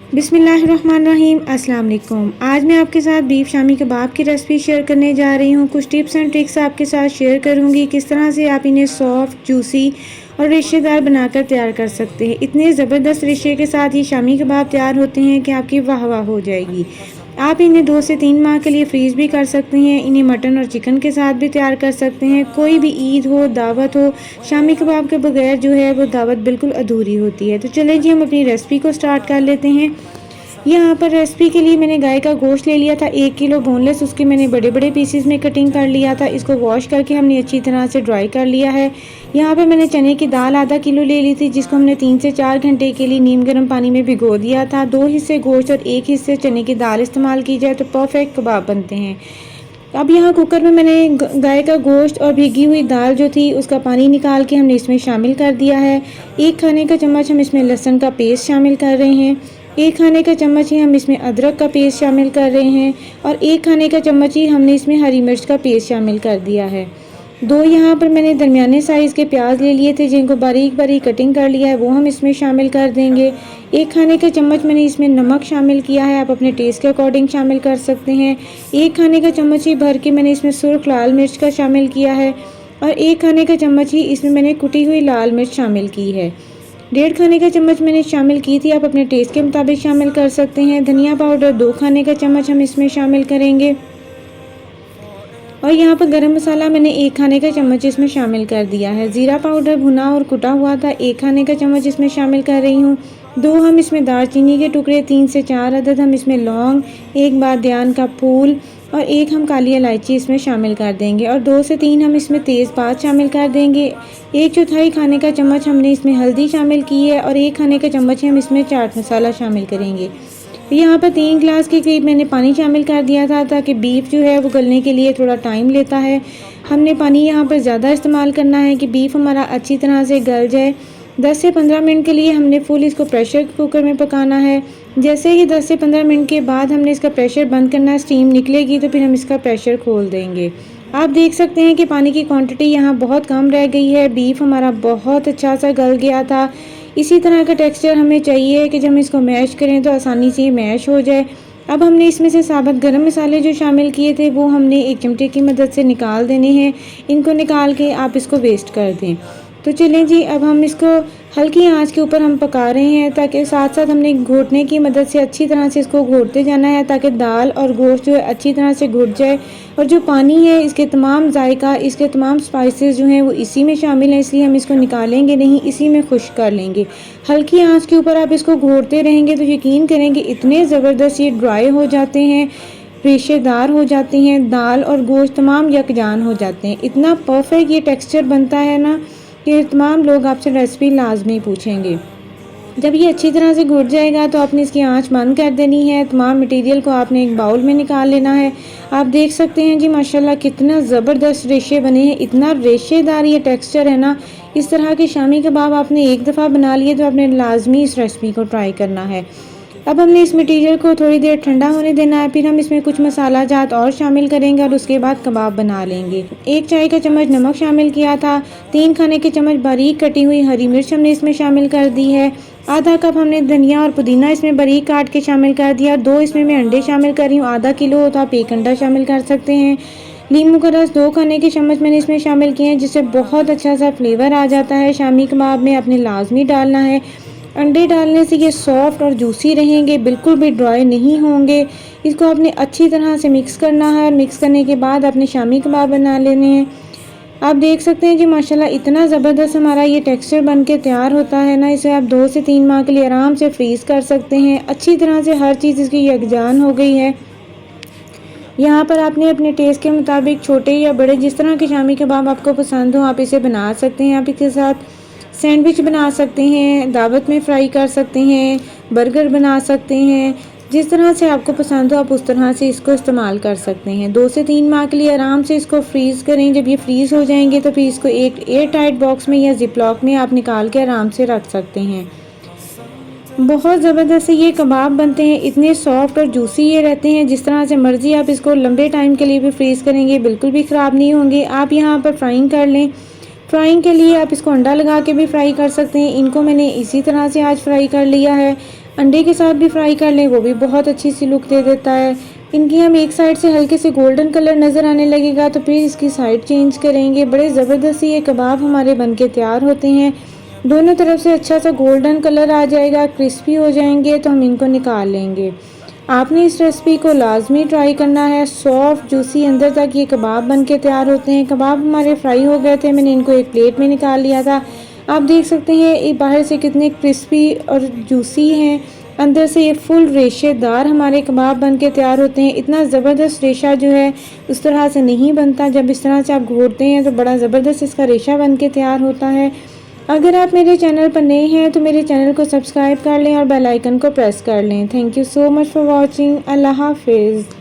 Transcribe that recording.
बिस्मिल्लाहिर्रहमानिर्रहीम। अस्सलाम वालेकुम। आज मैं आपके साथ बीफ शामी कबाब की रेसिपी शेयर करने जा रही हूँ। कुछ टिप्स एंड ट्रिक्स आपके साथ शेयर करूँगी किस तरह से आप इन्हें सॉफ्ट, जूसी और रेशेदार बनाकर तैयार कर सकते हैं। इतने ज़बरदस्त रेशे के साथ ये शामी कबाब तैयार होते हैं कि आपकी वाह वाह हो जाएगी। आप इन्हें 2 से 3 माह के लिए फ्रीज़ भी कर सकते हैं। इन्हें मटन और चिकन के साथ भी तैयार कर सकते हैं। कोई भी ईद हो, दावत हो, शामी कबाब के बगैर जो है वो दावत बिल्कुल अधूरी होती है। तो चलें जी, हम अपनी रेसिपी को स्टार्ट कर लेते हैं। यहाँ पर रेसिपी के लिए मैंने गाय का गोश्त ले लिया था 1 किलो बोनलेस। उसके मैंने बड़े बड़े पीसेस में कटिंग कर लिया था। इसको वॉश करके हमने अच्छी तरह से ड्राई कर लिया है। यहाँ पे मैंने चने की दाल आधा किलो ले ली थी, जिसको हमने 3 से 4 घंटे के लिए नीम गर्म पानी में भिगो दिया था। 2 हिस्से गोश्त और 1 हिस्से चने की दाल इस्तेमाल की जाए तो परफेक्ट कबाब बनते हैं। अब यहाँ कुकर में मैंने गाय का गोश्त और भीगी हुई दाल जो थी उसका पानी निकाल के हमने इसमें शामिल कर दिया है। 1 खाने का चम्मच हम इसमें लहसुन का पेस्ट शामिल कर रहे हैं। 1 खाने का चम्मच ही हम इसमें अदरक का पेस्ट शामिल कर रहे हैं और 1 खाने का चम्मच ही हमने इसमें हरी मिर्च का पेस्ट शामिल कर दिया है। 2 यहाँ पर मैंने दरमियाने साइज़ के प्याज ले लिए थे, जिनको बारीक बारीक कटिंग कर लिया है, वो हम इसमें शामिल कर देंगे। 1 खाने का चम्मच मैंने इसमें नमक शामिल किया है, आप अपने टेस्ट के अकॉर्डिंग शामिल कर सकते हैं। 1 खाने का चम्मच ही भर के मैंने इसमें सुर्ख लाल मिर्च का शामिल किया है और 1 खाने का चम्मच ही इसमें मैंने कुटी हुई लाल मिर्च शामिल की है। 1.5 खाने का चम्मच मैंने शामिल की थी, आप अपने टेस्ट के मुताबिक शामिल कर सकते हैं। धनिया पाउडर 2 खाने का चम्मच हम इसमें शामिल करेंगे और यहाँ पर गरम मसाला मैंने 1 खाने का चम्मच इसमें शामिल कर दिया है। ज़ीरा पाउडर भुना और कुटा हुआ था 1 खाने का चम्मच इसमें शामिल कर रही हूँ। 2 हम इसमें दालचीनी के टुकड़े, 3 से 4 अदद हम इसमें लौंग, 1 बादियान का फूल और 1 हम काली इलायची इसमें शामिल कर देंगे और 2 से 3 हम इसमें तेज़पात शामिल कर देंगे। 1/4 खाने का चम्मच हमने इसमें हल्दी शामिल की है और 1 खाने का चम्मच हम इसमें चाट मसाला शामिल करेंगे। यहाँ पर 3 गिलास के करीब मैंने पानी शामिल कर दिया था, ताकि बीफ जो है वो गलने के लिए थोड़ा टाइम लेता है। हमने पानी यहाँ पर ज़्यादा इस्तेमाल करना है कि बीफ हमारा अच्छी तरह से गल जाए। 10 से 15 मिनट के लिए हमने फुल इसको प्रेशर कुकर में पकाना है। जैसे ही 10 से 15 मिनट के बाद हमने इसका प्रेशर बंद करना है, स्टीम निकलेगी तो फिर हम इसका प्रेशर खोल देंगे। आप देख सकते हैं कि पानी की क्वांटिटी यहाँ बहुत कम रह गई है। बीफ हमारा बहुत अच्छा सा गल गया था। इसी तरह का टेक्सचर हमें चाहिए कि जब हम इसको मैश करें तो आसानी से ये मैश हो जाए। अब हमने इसमें से साबुत गरम मसाले जो शामिल किए थे वो हमने एक चिमटे की मदद से निकाल देने हैं। इनको निकाल के आप इसको वेस्ट कर दें। तो चलें जी, अब हम इसको हल्की आंच के ऊपर हम पका रहे हैं, ताकि साथ साथ हमने घोटने की मदद से अच्छी तरह से इसको घोटते जाना है, ताकि दाल और गोश्त जो है अच्छी तरह से घुट जाए। और जो पानी है इसके तमाम जायका, इसके तमाम स्पाइसेस जो हैं वो इसी में शामिल हैं, इसलिए हम इसको निकालेंगे नहीं, इसी में खुश्क कर लेंगे। हल्की आंच के ऊपर आप इसको घोटते रहेंगे तो यकीन करेंगे इतने ज़बरदस्त ये ड्राई हो जाते हैं, रेशेदार हो जाती हैं, दाल और गोश्त तमाम यकजान हो जाते हैं। इतना परफेक्ट ये टेक्सचर बनता है ना कि तमाम लोग आपसे रेसिपी लाजमी पूछेंगे। जब ये अच्छी तरह से घुट जाएगा तो आपने इसकी आंच बंद कर देनी है। तमाम मटेरियल को आपने एक बाउल में निकाल लेना है। आप देख सकते हैं जी माशाल्लाह कितना ज़बरदस्त रेशे बने हैं, इतना रेशेदार ये टेक्सचर है ना। इस तरह के शामी कबाब आपने एक दफ़ा बना लिए तो आपने लाजमी इस रेसिपी को ट्राई करना है। अब हमने इस मटेरियल को थोड़ी देर ठंडा होने देना है, फिर हम इसमें कुछ मसाला जात और शामिल करेंगे और उसके बाद कबाब बना लेंगे। 1 चाय का चम्मच नमक शामिल किया था। 3 खाने के चम्मच बारीक कटी हुई हरी मिर्च हमने इसमें शामिल कर दी है। आधा कप हमने धनिया और पुदीना इसमें बारीक काट के शामिल कर दिया। 2 इसमें मैं अंडे शामिल कर रही हूँ। आधा किलो हो तो आप 1 अंडा शामिल कर सकते हैं। नींबू का रस 2 खाने के चम्मच मैंने इसमें शामिल किए हैं, जिससे बहुत अच्छा सा फ्लेवर आ जाता है शामी कबाब में। आपने लाजमी डालना है। अंडे डालने से ये सॉफ्ट और जूसी रहेंगे, बिल्कुल भी ड्राई नहीं होंगे। इसको आपने अच्छी तरह से मिक्स करना है और मिक्स करने के बाद आपने शामी कबाब बना लेने हैं। आप देख सकते हैं जी माशाल्लाह इतना ज़बरदस्त हमारा ये टेक्सचर बन के तैयार होता है ना। इसे आप 2 से 3 माह के लिए आराम से फ्रीज़ कर सकते हैं। अच्छी तरह से हर चीज़ इसकी यकजान हो गई है। यहाँ पर आपने अपने टेस्ट के मुताबिक छोटे या बड़े जिस तरह के शामी कबाब आपको पसंद हो आप इसे बना सकते हैं। आप इसके साथ सैंडविच बना सकते हैं, दावत में फ्राई कर सकते हैं, बर्गर बना सकते हैं। जिस तरह से आपको पसंद हो आप उस तरह से इसको इस्तेमाल कर सकते हैं। 2 से 3 माह के लिए आराम से इसको फ्रीज़ करें। जब ये फ्रीज़ हो जाएंगे तो फिर इसको एक एयर टाइट बॉक्स में या जिपलॉक में आप निकाल के आराम से रख सकते हैं। बहुत ज़बरदस्त ये कबाब बनते हैं, इतने सॉफ्ट और जूसी ये रहते हैं। जिस तरह से मर्ज़ी आप इसको लंबे टाइम के लिए भी फ्रीज़ करेंगे बिल्कुल भी ख़राब नहीं होंगे। आप यहाँ पर फ्राइंग कर लें। फ्राइंग के लिए आप इसको अंडा लगा के भी फ्राई कर सकते हैं। इनको मैंने इसी तरह से आज फ्राई कर लिया है। अंडे के साथ भी फ्राई कर लें, वो भी बहुत अच्छी सी लुक दे देता है। इनकी हम एक साइड से हल्के से गोल्डन कलर नज़र आने लगेगा तो फिर इसकी साइड चेंज करेंगे। बड़े ज़बरदस्त ये कबाब हमारे बनके तैयार होते हैं। दोनों तरफ से अच्छा सा गोल्डन कलर आ जाएगा, क्रिस्पी हो जाएंगे तो हम इनको निकाल लेंगे। आपने इस रेसिपी को लाजमी ट्राई करना है। सॉफ्ट जूसी अंदर तक ये कबाब बनके तैयार होते हैं। कबाब हमारे फ्राई हो गए थे, मैंने इनको एक प्लेट में निकाल लिया था। आप देख सकते हैं ये बाहर से कितने क्रिस्पी और जूसी हैं, अंदर से ये फुल रेशेदार हमारे कबाब बनके तैयार होते हैं। इतना ज़बरदस्त रेशा जो है उस तरह से नहीं बनता, जब इस तरह से आप घोटते हैं तो बड़ा ज़बरदस्त इसका रेशा बनके तैयार होता है। अगर आप मेरे चैनल पर नए हैं तो मेरे चैनल को सब्सक्राइब कर लें और बेल आइकन को प्रेस कर लें। Thank you so much for watching. Allah हाफिज़।